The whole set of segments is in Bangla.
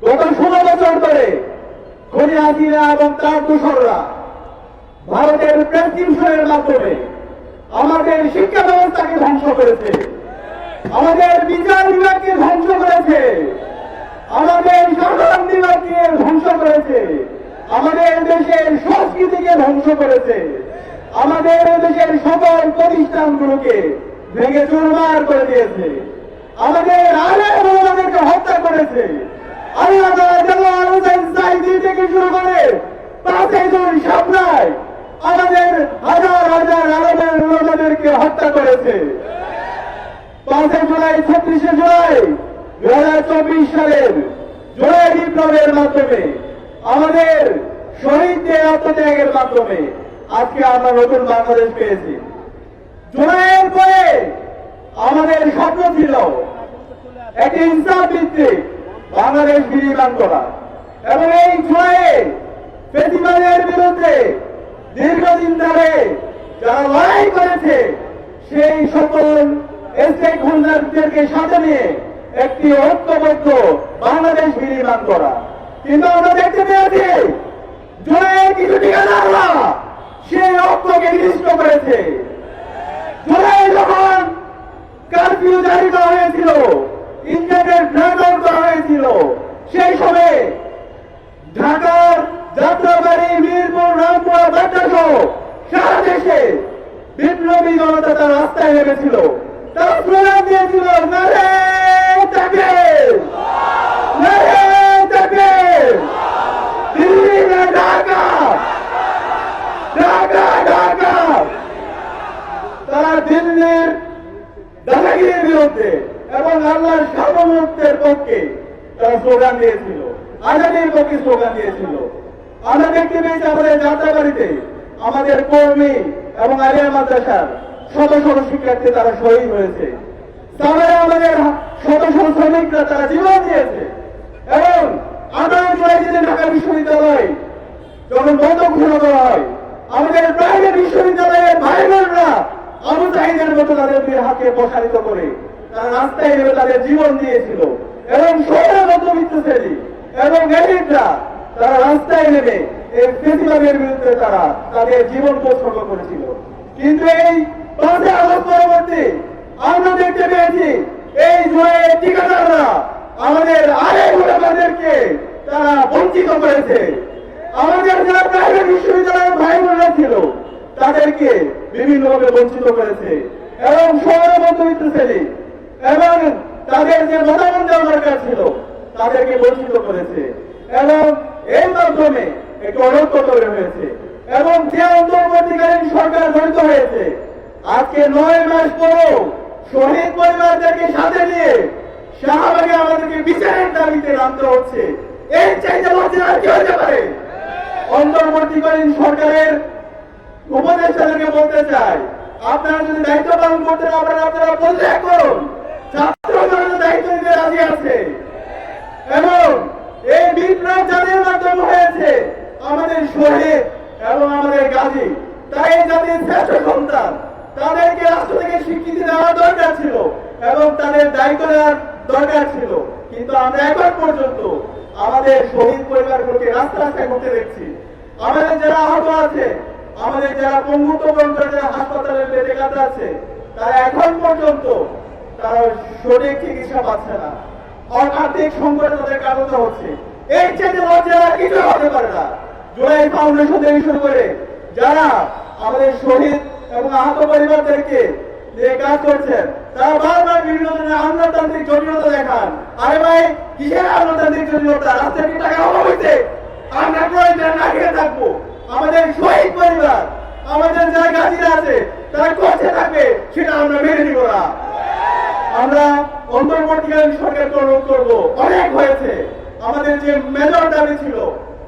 গত 16 বছর ধরে খুনি হাসিনা এবং তার দোসররা ভারতের প্রেসক্রিপশনের মাধ্যমে আমাদের শিক্ষা ব্যবস্থাকে ধ্বংস করেছে, আমাদের বিচার বিভাগকে ধ্বংস করেছে, আমাদের সাধারণ বিভাগকে ধ্বংস করেছে, আমাদের দেশের সংস্কৃতিকে ধ্বংস করেছে, আমাদের দেশের সকল প্রতিষ্ঠানগুলোকে ভেঙে চুরমার করে দিয়েছে, আমাদের আলেম ওলামাদেরকে হত্যা করেছে। আল্লাহ দেওয়াল হোসেন সাইদি থেকে শুরু করে 5 জন শাপলায় আমাদের হাজার হাজার আলেম ওলামাদেরকে হত্যা করেছে। 5 জুলাই 36 জুলাই 2024 সালের জুলাই বিপ্লবের মাধ্যমে আমাদের শহীদদের আত্মত্যাগের মাধ্যমে আজকে আমরা নতুন বাংলাদেশ পেয়েছি। জুলাইয়ের পরে আমাদের স্বপ্ন ছিল একটি ইনসাফ ভিত্তিক বাংলাদেশ বিনির্মাণ করা, এবং এই জুলাইয়ে ফেসিবাদের বিরুদ্ধে দীর্ঘদিন ধরে যারা লড়াই করেছে সেই সকল স্টেক হোল্ডারদেরকে সাথে নিয়ে একটি ঐক্যবদ্ধ বাংলাদেশ বিনির্মাণ করা। কিন্তু আমরা দেখতে পেয়েছি জুলাইয়ের কিছু ঠিকাদাররা সেই ঐক্যকে বিনষ্ট করেছে। জুলাই যখন কারফিউ জারি করা হয়েছিল, ইন্টারনেট ব্ল্যাকআউট করা হয়েছিল, সেই সময় ঢাকার যাত্রাবাড়ি, মিরপুর, রামপুরা, বাড্ডা সারা দেশে বিপ্লবী জনতা তার রাস্তায় নেমেছিল, তারা স্লোগান দিয়েছিল নারে তাকবীর, নারে তাকবীর, দিল্লি না ঢাকা, ঢাকা ঢাকা। তারা দিল্লির দাদাগিরির বিরুদ্ধে এবং আল্লাহর সার্বভৌমত্বের পক্ষে তারা স্লোগান দিয়েছিল, আজাদির পক্ষে স্লোগান দিয়েছিল। আমরা দেখতে পেয়েছি আমাদের যাত্রাবাড়িতে আমাদের কর্মী এবং আলিয়া মাদ্রাসার শত শত শিক্ষার্থী তারা শহীদ হয়েছে। তাহলে আমাদের শত শত শ্রমিকরা তারা জীবন দিয়েছে। এবং 18 জুলাই দিনে ঢাকা বিশ্ববিদ্যালয় যখন বন্ধ ঘোষণা করা হয়, আমাদের প্রাইভেট বিশ্ববিদ্যালয়ের ভাই বোনরা আবু সাঈদের মতো তাদের হাতে প্রসারিত করে তারা রাস্তায় নেমে তাদের জীবন দিয়েছিল। এবং শহরের মধ্যবিত্ত শ্রেণী এবং এলিটরা তারা রাস্তায় নেমে এই ফেসিবাদের বিরুদ্ধে তারা তাদের জীবন উৎসর্গ করেছিল। কিন্তু এই 5 আগস্ট পরবর্তী আমরা দেখতে পেয়েছি এই জুলাইয়ের ঠিকাদাররা আমাদের আলেম ওলামাদেরকে তারা বঞ্চিত করেছে। আমাদের যারা প্রাইভেট বিশ্ববিদ্যালয়ের ভাই বোনরা ছিল তাদেরকে বিভিন্নভাবে বঞ্চিত করেছে, এবং শহরের মধ্যবিত্ত শ্রেণী এবং তাদের যে মতামত দেওয়া দরকার ছিল তাদেরকে বঞ্চিত করেছে। এবং এর মাধ্যমে একটু অনৈক্য তৈরি হয়েছে, এবং যে অন্তর্বর্তীকালীন সরকার গঠিত হয়েছে আজকে 9 মাস পরও শহীদ পরিবারদেরকে সাথে নিয়ে শাহবাগে আমাদেরকে বিচারের দাবিতে নামতে হচ্ছে। এর চাইতে লজ্জা আর কি হতে পারে? অন্তর্বর্তীকালীন সরকারের উপদেষ্টাদেরকে বলতে চাই, আপনারা যদি দায়িত্ব পালন করতে না পারেন আপনারা পদত্যাগ করুন। ছাত্র জনতা দায়িত্ব নিতে রাজি আছে, এবং এই বিপ্লব যাদের মাধ্যমে হয়েছে আমাদের শহীদ এবং আমাদের গাজী, তাই জাতির শ্রেষ্ঠ সন্তান, তাদেরকে রাষ্ট্র থেকে স্বীকৃতি দেওয়া দরকার ছিল এবং তাদের দায়িত্ব নেওয়ার দরকার ছিল। কিন্তু আমরা এখন পর্যন্ত আমাদের শহীদ পরিবারগুলোকে রাস্তায় করতে দেখছি। আমাদের যারা আহত আছে, আমাদের যারা পঙ্গুত্ববরণ করে যারা হাসপাতালে বেডে কাটা আছে, তারা এখন পর্যন্ত তারা সঠিক চিকিৎসা পাচ্ছে না, আর্থিক সংকটে তাদের কাটাতে হচ্ছে। এই চেয়ে লজ্জা কিছু হতে পারে না। জুলাই ফাউন্ডেশন থেকে শুরু করে যারা আমাদের শহীদ এবং আহত পরিবারদেরকে যে কাজ করছেন তারা বারবার বিভিন্ন ধরনের আমলাতান্ত্রিক জটিলতা দেখান। আরে ভাই, কিসের আমলাতান্ত্রিক জটিলতা? রাস্তায় কি টাকা অভাব হয়েছে? আমরা প্রয়োজন না খেয়ে থাকবো? আমাদের শহীদ পরিবার, আমাদের যারা গাজীরা আছে তারা করছে থাকবে, সেটা আমরা মেনে নিব না। আমরা অন্তর্বর্তীকালীন সরকারকে অনুরোধ করবো, অনেক হয়েছে। আমাদের যে মেজর দাবি ছিল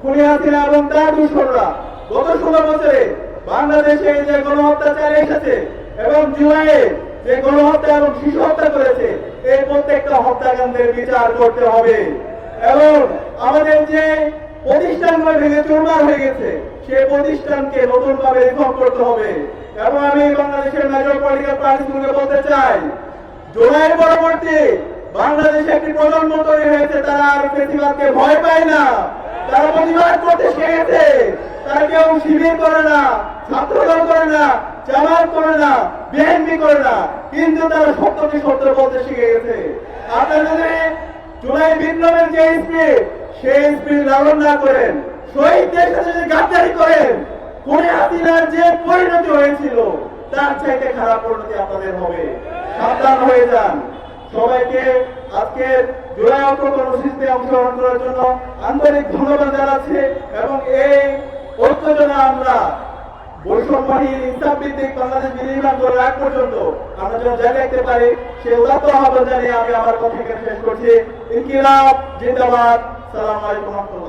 খুনি হাসিনা এবং তার দোসররা গত 16 বছরে বাংলাদেশে যে গণহত্যা চালিয়ে এসেছে এবং জুলাইয়ে যে গণহত্যা এবং শিশু হত্যা করেছে, এই প্রত্যেকটা হত্যাকাণ্ডের বিচার করতে হবে। এবং আমাদের যে প্রতিষ্ঠানগুলো ভেঙে চুরমার হয়ে গেছে সেই প্রতিষ্ঠানকে নতুন ভাবে রিফর্ম করতে হবে। এবং আমি বাংলাদেশের মেজর পলিটিক্যাল পার্টিগুলোকে বলতে চাই, জুলাই পরবর্তী বাংলাদেশে একটি প্রজন্ম তৈরি হয়েছে, তারা আর ফেসিবাদকে ভয় পায় না, তারা প্রতিবাদ করতে শিখেছে। তারা কেউ শিবির করে না, ছাত্রদল করে না, জামাত করে না, বিএনপি করে না, কিন্তু তারা সত্যকে সত্য বলতে শিখে গেছে। আপনারা যদি জুলাই বিপ্লবের যে স্পিরিট, সেই স্পিরিট লালন না করেন, শহীদদের সাথে যদি গাদ্দারি করেন, খুনে হাসিনার যে পরিণতি হয়েছিল তার চাইতে খারাপ পরিণতি আপনাদের হবে। সাবধান হয়ে যান। সবাইকে আজকে জুলাই অক্টোবর কর্মসূচিতে অংশগ্রহণ করার জন্য আন্তরিক ধন্যবাদ জানাচ্ছি এবং এই ঐক্য যেন আমরা বৈষম্যহীন ইসলাম ভিত্তিক বাংলাদেশ বিনির্মাণ করে রাখ পর্যন্ত আমরা যেন জায়গা রাখতে পারি, সেই উদাত্ত আহ্বান জানিয়ে আমি আমার কথা শেষ করছি। ইনকিলাব জিন্দাবাদ। সালাম আলাইকুম।